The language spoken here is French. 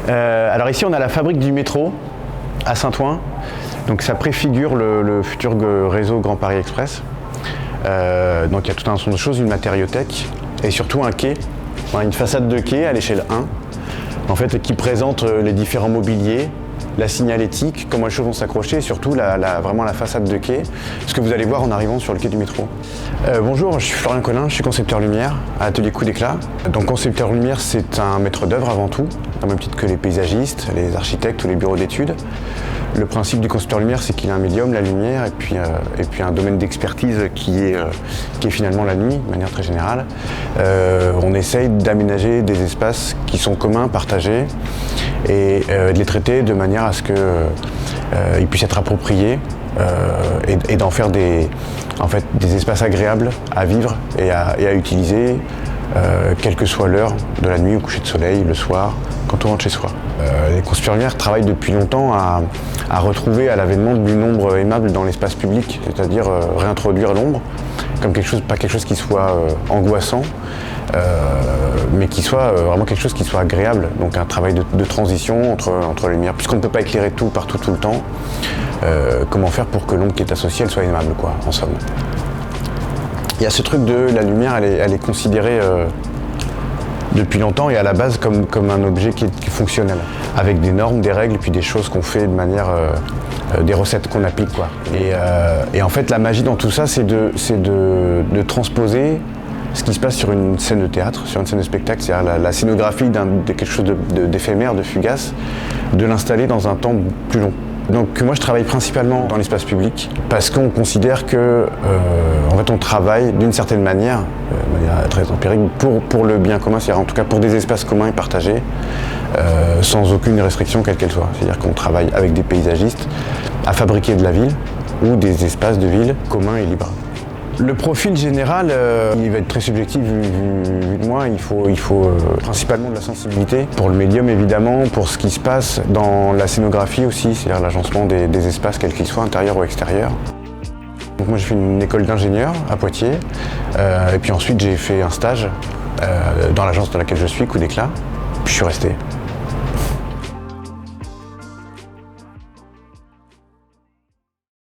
Alors ici on a la fabrique du métro à Saint-Ouen, donc ça préfigure le futur réseau Grand Paris Express. Donc il y a tout un ensemble de choses, une matériothèque et surtout un quai, une façade de quai à l'échelle 1, en fait, qui présente les différents mobiliers, la signalétique, comment les choses vont s'accrocher et surtout vraiment la façade de quai, ce que vous allez voir en arrivant sur le quai du métro. Bonjour, je suis Florian Collin, je suis concepteur lumière à Atelier Coup d'éclat. Donc concepteur lumière, c'est un maître d'œuvre avant tout, au même titre que les paysagistes, les architectes ou les bureaux d'études. Le principe du concepteur lumière, c'est qu'il a un médium, la lumière, et puis un domaine d'expertise qui est finalement la nuit, de manière très générale. On essaye d'aménager des espaces qui sont communs, partagés, et de les traiter de manière à ce qu'ils puissent être appropriés et d'en faire des espaces agréables à vivre et à utiliser, quelle que soit l'heure de la nuit, au coucher de soleil, le soir, quand on rentre chez soi. Les concepteurs lumière travaillent depuis longtemps à retrouver à l'avènement du nombre aimable dans l'espace public, c'est-à-dire réintroduire l'ombre comme pas quelque chose qui soit angoissant, mais qui soit vraiment quelque chose qui soit agréable. Donc un travail de transition entre les lumières, puisqu'on ne peut pas éclairer tout partout tout le temps. Comment faire pour que l'ombre qui est associée, elle soit aimable, quoi, en somme. Il y a ce truc de la lumière, elle est considérée depuis longtemps et à la base comme un objet qui est fonctionnel, avec des normes, des règles, puis des choses qu'on fait de manière, des recettes qu'on applique, quoi. Et en fait, la magie dans tout ça, c'est de transposer ce qui se passe sur une scène de théâtre, sur une scène de spectacle, c'est-à-dire la scénographie de quelque chose d'éphémère, de fugace, de l'installer dans un temps plus long. Donc moi je travaille principalement dans l'espace public parce qu'on considère que en fait on travaille d'une certaine manière, de manière très empirique, pour le bien commun, c'est-à-dire en tout cas pour des espaces communs et partagés, sans aucune restriction quelle qu'elle soit. C'est-à-dire qu'on travaille avec des paysagistes à fabriquer de la ville ou des espaces de ville communs et libres. Le profil général, il va être très subjectif vu de moi. Il faut principalement de la sensibilité pour le médium évidemment, pour ce qui se passe dans la scénographie aussi, c'est-à-dire l'agencement des espaces quels qu'ils soient, intérieurs ou extérieurs. Donc moi j'ai fait une école d'ingénieur à Poitiers, et puis ensuite j'ai fait un stage dans l'agence dans laquelle je suis, Coup d'éclat, puis je suis resté.